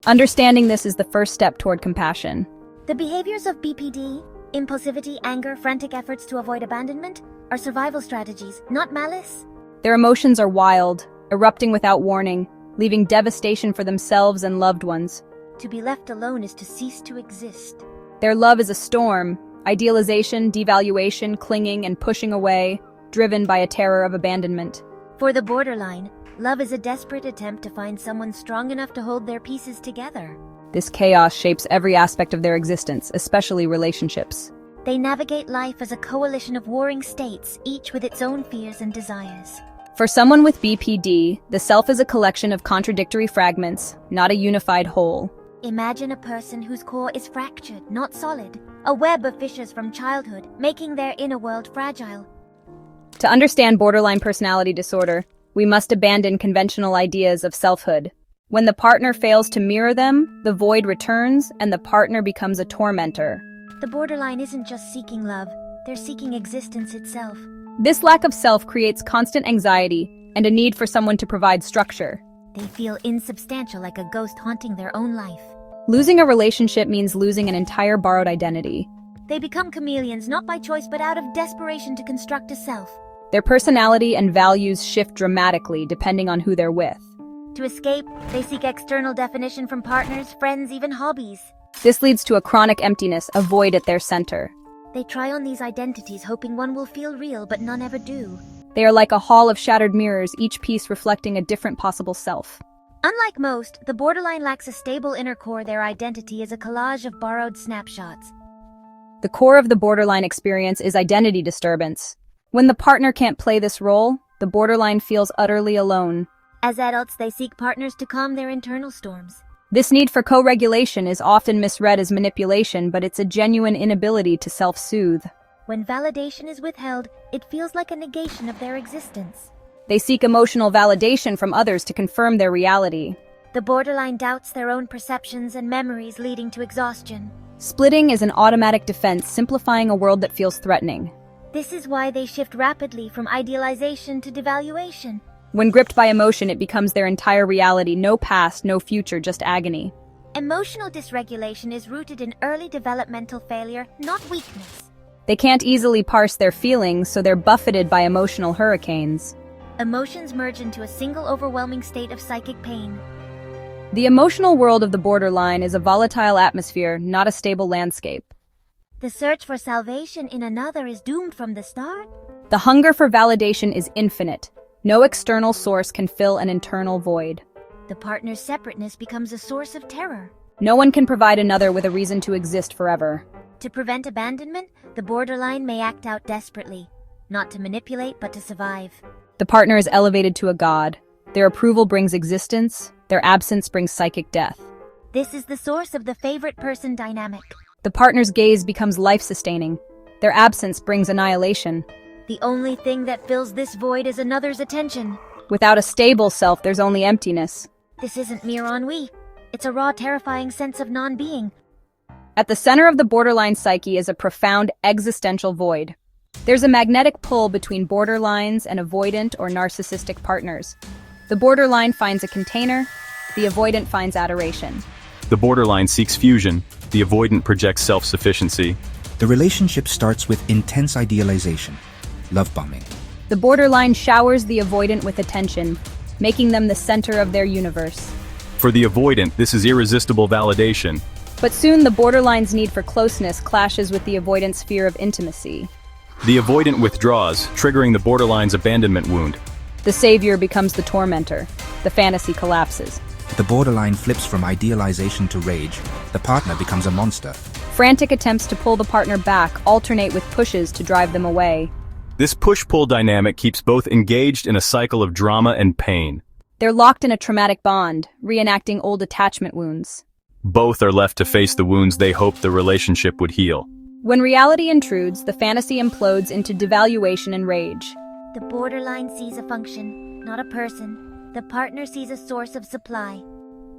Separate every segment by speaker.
Speaker 1: Understanding this is the first step toward compassion.
Speaker 2: The behaviors of BPD, impulsivity, anger, frantic efforts to avoid abandonment, are survival strategies, not malice.
Speaker 1: Their emotions are wild, erupting without warning, leaving devastation for themselves and loved ones.
Speaker 2: To be left alone is to cease to exist.
Speaker 1: Their love is a storm, idealization, devaluation, clinging, and pushing away, driven by a terror of abandonment.
Speaker 2: For the borderline, love is a desperate attempt to find someone strong enough to hold their pieces together.
Speaker 1: This chaos shapes every aspect of their existence, especially relationships.
Speaker 2: They navigate life as a coalition of warring states, each with its own fears and desires.
Speaker 1: For someone with BPD, the self is a collection of contradictory fragments, not a unified whole.
Speaker 2: Imagine a person whose core is fractured, not solid, a web of fissures from childhood, making their inner world fragile.
Speaker 1: To understand borderline personality disorder, we must abandon conventional ideas of selfhood. When the partner fails to mirror them, the void returns and the partner becomes a tormentor.
Speaker 2: The borderline isn't just seeking love, they're seeking existence itself.
Speaker 1: This lack of self creates constant anxiety and a need for someone to provide structure.
Speaker 2: They feel insubstantial, like a ghost haunting their own life.
Speaker 1: Losing a relationship means losing an entire borrowed identity.
Speaker 2: They become chameleons, not by choice but out of desperation to construct a self.
Speaker 1: Their personality and values shift dramatically depending on who they're with.
Speaker 2: To escape, they seek external definition from partners, friends, even hobbies.
Speaker 1: This leads to a chronic emptiness, a void at their center.
Speaker 2: They try on these identities, hoping one will feel real, but none ever do.
Speaker 1: They are like a hall of shattered mirrors, each piece reflecting a different possible self.
Speaker 2: Unlike most, the borderline lacks a stable inner core. Their identity is a collage of borrowed snapshots.
Speaker 1: The core of the borderline experience is identity disturbance. When the partner can't play this role, the borderline feels utterly alone.
Speaker 2: As adults, they seek partners to calm their internal storms.
Speaker 1: This need for co-regulation is often misread as manipulation, but it's a genuine inability to self-soothe.
Speaker 2: When validation is withheld, it feels like a negation of their existence.
Speaker 1: They seek emotional validation from others to confirm their reality.
Speaker 2: The borderline doubts their own perceptions and memories, leading to exhaustion.
Speaker 1: Splitting is an automatic defense, simplifying a world that feels threatening.
Speaker 2: This is why they shift rapidly from idealization to devaluation.
Speaker 1: When gripped by emotion, it becomes their entire reality. No past, no future, just agony.
Speaker 2: Emotional dysregulation is rooted in early developmental failure, not weakness.
Speaker 1: They can't easily parse their feelings, so they're buffeted by emotional hurricanes.
Speaker 2: Emotions merge into a single overwhelming state of psychic pain.
Speaker 1: The emotional world of the borderline is a volatile atmosphere, not a stable landscape.
Speaker 2: The search for salvation in another is doomed from the start.
Speaker 1: The hunger for validation is infinite. No external source can fill an internal void.
Speaker 2: The partner's separateness becomes a source of terror.
Speaker 1: No one can provide another with a reason to exist forever.
Speaker 2: To prevent abandonment, the borderline may act out desperately, not to manipulate but to survive.
Speaker 1: The partner is elevated to a god. Their approval brings existence, their absence brings psychic death.
Speaker 2: This is the source of the favorite person dynamic.
Speaker 1: The partner's gaze becomes life-sustaining. Their absence brings annihilation.
Speaker 2: The only thing that fills this void is another's attention.
Speaker 1: Without a stable self, there's only emptiness.
Speaker 2: This isn't mere ennui. It's a raw, terrifying sense of non-being.
Speaker 1: At the center of the borderline psyche is a profound existential void. There's a magnetic pull between borderlines and avoidant or narcissistic partners. The borderline finds a container, the avoidant finds adoration.
Speaker 3: The borderline seeks fusion, the avoidant projects self-sufficiency.
Speaker 4: The relationship starts with intense idealization, love bombing.
Speaker 1: The borderline showers the avoidant with attention, making them the center of their universe.
Speaker 3: For the avoidant, this is irresistible validation.
Speaker 1: But soon the borderline's need for closeness clashes with the avoidant's fear of intimacy.
Speaker 3: The avoidant withdraws, triggering the borderline's abandonment wound.
Speaker 1: The savior becomes the tormentor. The fantasy collapses.
Speaker 4: The borderline flips from idealization to rage. The partner becomes a monster.
Speaker 1: Frantic attempts to pull the partner back alternate with pushes to drive them away.
Speaker 3: This push-pull dynamic keeps both engaged in a cycle of drama and pain.
Speaker 1: They're locked in a traumatic bond, reenacting old attachment wounds.
Speaker 3: Both are left to face the wounds they hoped the relationship would heal.
Speaker 1: When reality intrudes, the fantasy implodes into devaluation and rage.
Speaker 2: The borderline sees a function, not a person. The partner sees a source of supply.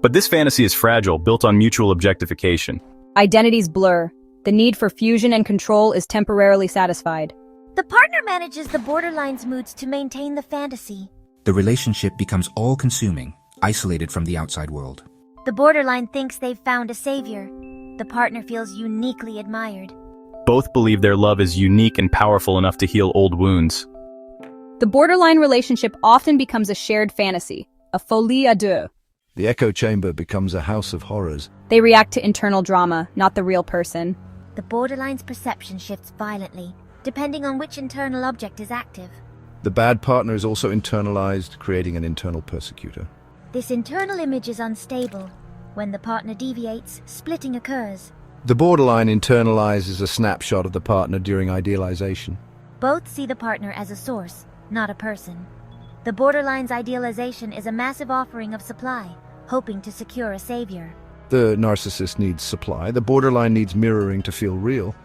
Speaker 3: But this fantasy is fragile, built on mutual objectification.
Speaker 1: Identities blur. The need for fusion and control is temporarily satisfied.
Speaker 2: The partner manages the borderline's moods to maintain the fantasy.
Speaker 4: The relationship becomes all-consuming, isolated from the outside world.
Speaker 2: The borderline thinks they've found a savior. The partner feels uniquely admired.
Speaker 3: Both believe their love is unique and powerful enough to heal old wounds.
Speaker 1: The borderline relationship often becomes a shared fantasy, a folie à deux.
Speaker 5: The echo chamber becomes a house of horrors.
Speaker 1: They react to internal drama, not the real person.
Speaker 2: The borderline's perception shifts violently, depending on which internal object is active.
Speaker 5: The bad partner is also internalized, creating an internal persecutor.
Speaker 2: This internal image is unstable. When the partner deviates, splitting occurs.
Speaker 5: The borderline internalizes a snapshot of the partner during idealization.
Speaker 2: Both see the partner as a source, not a person. The borderline's idealization is a massive offering of supply, hoping to secure a savior.
Speaker 5: The narcissist needs supply. The borderline needs mirroring to feel real.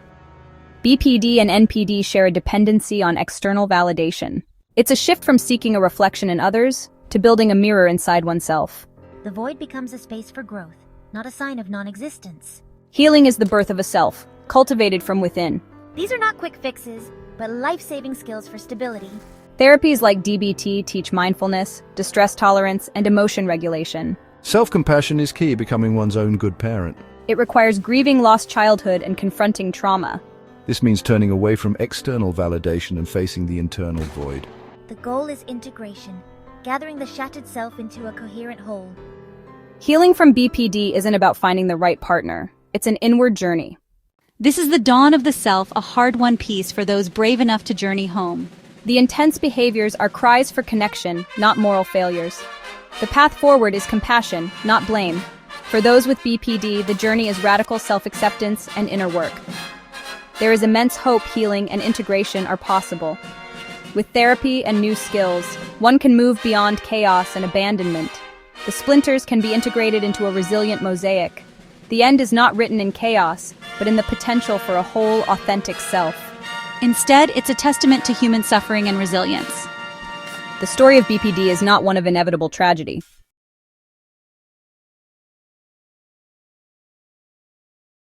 Speaker 1: BPD and NPD share a dependency on external validation. It's a shift from seeking a reflection in others to building a mirror inside oneself.
Speaker 2: The void becomes a space for growth, not a sign of non-existence.
Speaker 1: Healing is the birth of a self, cultivated from within.
Speaker 2: These are not quick fixes, but life-saving skills for stability.
Speaker 1: Therapies like DBT teach mindfulness, distress tolerance, and emotion regulation.
Speaker 5: Self-compassion is key, becoming one's own good parent.
Speaker 1: It requires grieving lost childhood and confronting trauma.
Speaker 5: This means turning away from external validation and facing the internal void.
Speaker 2: The goal is integration, gathering the shattered self into a coherent whole.
Speaker 1: Healing from BPD isn't about finding the right partner. It's an inward journey.
Speaker 6: This is the dawn of the self, a hard-won piece for those brave enough to journey home.
Speaker 1: The intense behaviors are cries for connection, not moral failures. The path forward is compassion, not blame. For those with BPD, the journey is radical self-acceptance and inner work. There is immense hope, healing, and integration are possible. With therapy and new skills, one can move beyond chaos and abandonment. The splinters can be integrated into a resilient mosaic. The end is not written in chaos, but in the potential for a whole, authentic self.
Speaker 6: Instead, it's a testament to human suffering and resilience.
Speaker 1: The story of BPD is not one of inevitable tragedy.